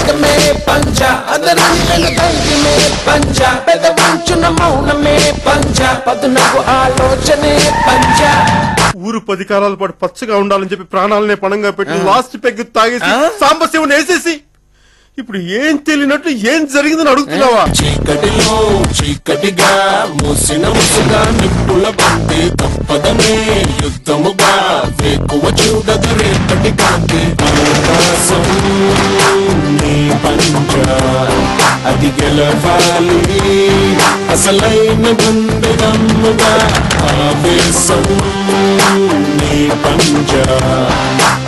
వేగమే పంజా అదరని ధైర్యమే పంజా పెదవంచున మౌనమే పంజా పదునకు ఆలోచనే పంజా. ఊరు 10 కాలాల పాటు పచ్చగా ఉండాలని చెప్పి ప్రాణాలనే పణంగా పెట్టి లాస్ట్ పెగ్ తాగేసి సాంబశివుని వేసేసి ఇప్పుడు ఏం తెలియనట్టు ఏం జరిగిందని అడుగుతున్నావా? చీకటిలో చీకటిగా మూసిన ముసుగా నిప్పుల బంతి తప్పదనే యుద్ధముగా వేకువ చూడదు రేపటి కాంతి ఆకాశం నీ పంజా అది గెలవాలి అసలైన గుండె దమ్ముగా ఆవేశం నీ పంజా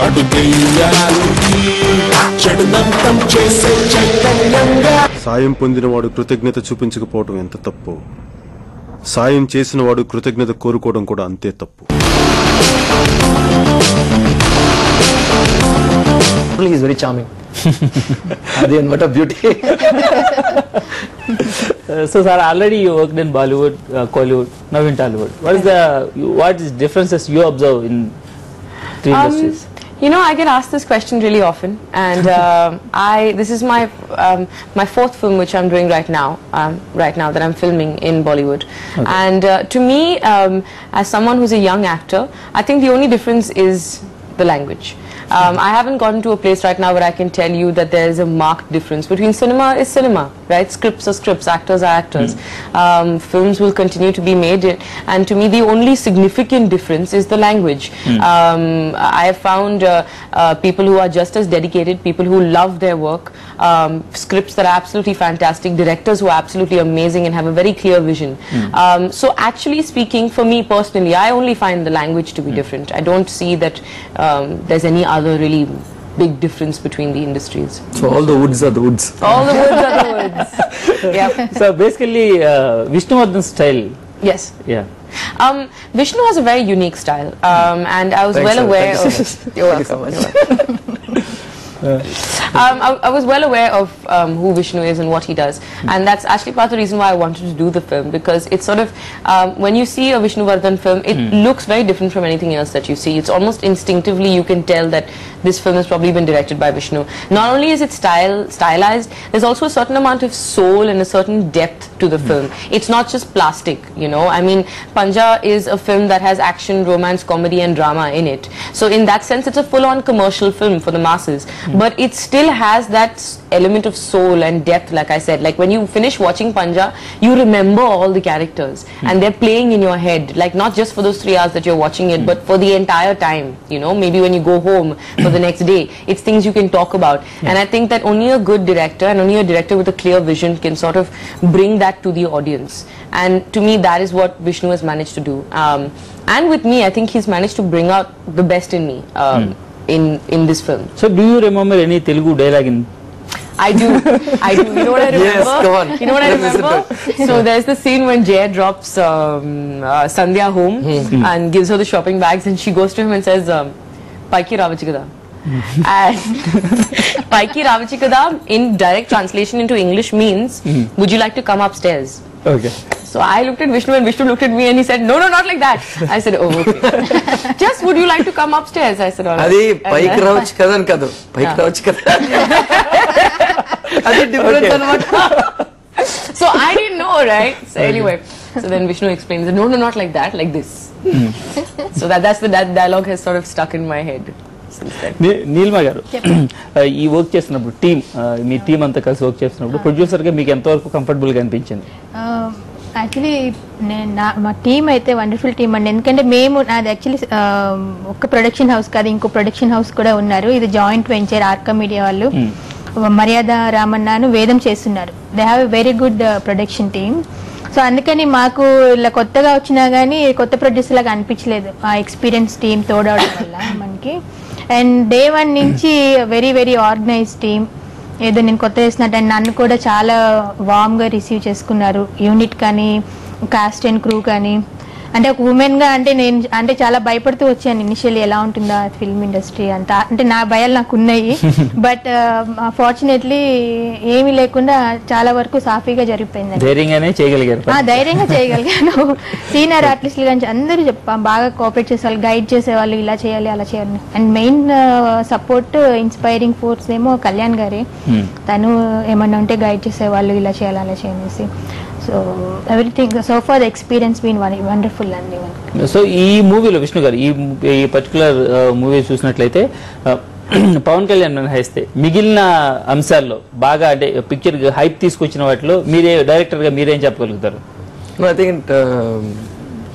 అడుగెయ్యాలి చెడునంతం చేసే చైతన్యంగా. సాయం పొందినవాడు కృతజ్ఞత చూపించకపోవడం ఎంత తప్పు, సాయం చేసిన వాడు కృతజ్ఞత కోరుకోవడం కూడా అంతే తప్పు. He is very charming. Again, what a beauty. So sir, already you worked in Bollywood, Kollywood, now in Tollywood. What is differences you observe in three industries? You know, I get asked this question really often, and this is my fourth film which I'm doing right now that I'm filming in Bollywood. Okay. And to me, as someone who's a young actor, I think the only difference is the language. I haven't gotten to a place right now where I can tell you that there is a marked difference between cinema is cinema, right? Scripts are scripts, actors are actors. Films will continue to be made, and to me the only significant difference is the language. I have found people who are just as dedicated, people who love their work, scripts that are absolutely fantastic, directors who are absolutely amazing and have a very clear vision. So actually speaking, for me personally, I only find the language to be different. I don't see that there's any other really big difference between the industries. So all the woods are the woods. All the woods are the woods. Yeah. So basically, Vishnuvardhan style. Yes. Yeah. Vishnu has a very unique style, and I was well aware of. You're welcome. I was well aware of who Vishnu is and what he does, and that's actually part of the reason why I wanted to do the film, because it's sort of when you see a Vishnuvardhan film, it looks very different from anything else that you see. It's almost instinctively you can tell that this film has probably been directed by Vishnu. Not only is it stylized, there's also a certain amount of soul and a certain depth to the film. It's not just plastic, you know. I mean, Panja is a film that has action, romance, comedy and drama in it. So in that sense, it's a full-on commercial film for the masses. But it still has that element of soul and depth, like I said. Like when you finish watching Panja, you remember all the characters and they're playing in your head, like not just for those 3 hours that you're watching it, but for the entire time, you know, maybe when you go home for the next day, it's things you can talk about. And I think that only a good director and only a director with a clear vision can sort of bring that to the audience. And to me, that is what Vishnu has managed to do. And with me, I think he's managed to bring out the best in me. In this film. So do you remember any Telugu dialogue in? I do. You know what I remember? Yes, come on. You know what I remember? So there's the scene when Jay drops Sandhya home and gives her the shopping bags, and she goes to him and says, "Paiki Ravachikada." And Paiki Ravachikada in direct translation into English means, "Would you like to come upstairs?" Okay. So I looked at Vishnu and Vishnu looked at me and he said, "No, not like that." I said, "Oh, okay." "Just would you like to come upstairs?" I said, "All right." Adi paiki ravach kadan kadu. Paiki ravach kada. Adi different anamata. So I didn't know, right? So anyway, so then Vishnu explains, "No, not like that, like this." So that dialogue has sort of stuck in my head. Neelma గారు, ఈ work చేస్తున్నప్పుడు మీ team అంతా కలిసి work చేస్తున్నప్పుడు ప్రొడ్యూసర్గా మీకు ఎంతవరకు కంఫర్టబుల్గా అనిపించింది? యాక్చువల్లీ మా టీం అయితే వండర్ఫుల్ టీం అండి. ఎందుకంటే మేము నాది యాక్చువల్లీ ఒక ప్రొడక్షన్ హౌస్ కాదు, ఇంకో ప్రొడక్షన్ హౌస్ కూడా ఉన్నారు. ఇది జాయింట్ వెంచర్. ఆర్కా మీడియా వాళ్ళు మర్యాద రామన్నాను వేదం చేస్తున్నారు. They have a very good production team. So అందుకని మాకు ఇలా కొత్తగా వచ్చినా కానీ కొత్త ప్రొడ్యూసర్ లాగా అనిపించలేదు, ఆ ఎక్స్పీరియన్స్ టీమ్ తోడవడం వల్ల మనకి. అండ్ డే 1 నుంచి వెరీ వెరీ ఆర్గనైజ్ టీమ్. ఏదో నేను కొత్త చేసినట్టు నన్ను కూడా చాలా వామ్గా రిసీవ్ చేసుకున్నారు, యూనిట్ కానీ కాస్ట్ అండ్ క్రూ కానీ. అంటే ఒక ఉమెన్ గా అంటే నేను అంటే చాలా భయపడుతూ వచ్చాను ఇనిషియల్లీ ఎలా ఉంటుందా ఫిల్మ్ ఇండస్ట్రీ అంతా అంటే నా భయాలు నాకు ఉన్నాయి బట్ ఫార్చునేట్లీ ఏమీ లేకుండా చాలా వరకు సాఫీగా జరిగిపోయింది ధైర్యంగానే చేయగలిగారు ధైర్యంగా చేయగలిగాను సీనియర్ ఆర్టిస్టులు కానీ అందరూ బాగా కోఆపరేట్ చేసేవాళ్ళు గైడ్ చేసేవాళ్ళు ఇలా చేయాలి అలా చేయాలి and main support inspiring force ఏమో కళ్యాణ్ గారే తను ఏమన్నా ఉంటే గైడ్ చేసేవాళ్ళు ఇలా చేయాలి అలా చేయాలి so everything so far the experience been wonderful అండి సో ఈ మూవీలో విష్ణు గారు ఈ పర్టికులర్ మూవీ చూసినట్లయితే పవన్ కళ్యాణ్ మినహాయిస్తే మిగిలిన అంశాల్లో బాగా అంటే పిక్చర్ హైప్ తీసుకొచ్చిన వాటిలో మీరే డైరెక్టర్ గా మీరేం చెప్పగలుగుతారు? ఐ థింక్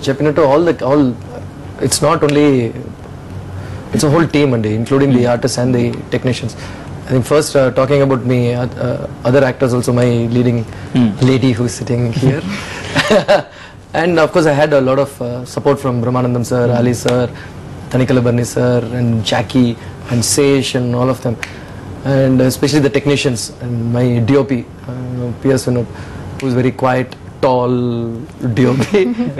చెప్పినట్టు all it's not only it's a whole team and including the artists and the technicians. I think first talking about me, other actors also, my leading lady who's sitting here. And of course I had a lot of support from Brahmanandam sir, Ali sir, Tanikala Barni sir and Jackie and Sesh and all of them. And especially the technicians and my DOP, P.S. Vinod, who's very quiet, tall DOP,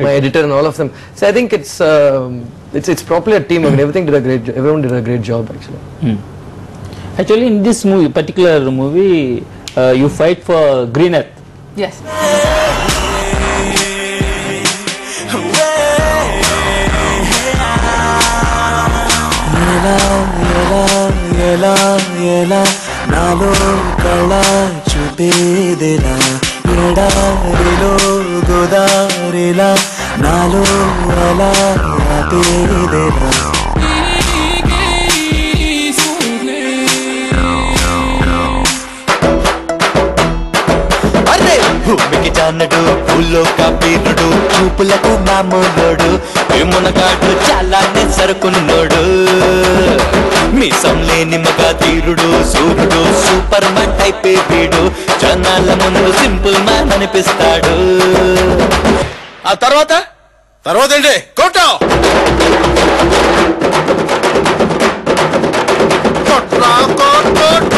my editor and all of them. So I think it's properly a team. I mean, everyone did a great job actually. Actually, in this movie, particular movie, you fight for green earth. Yes. నాలో కళ చూపేదిలా ఎడారిలో గోదారిలా నాలో అలా ఆపేదిలా భూమికి జానడు పూల్లో కాపీరుడు చూపులకు మామూలుడు మునగాడు చాలా సరుకున్నోడు మీసం లేని మగ తీరుడు సూర్యుడు సూపర్ మ్యాన్ టైప్ వీడు జనాల ముందు సింపుల్ మ్యాన్ అనిపిస్తాడు. ఆ తర్వాత ఏంటి కొట్టా కొట్రా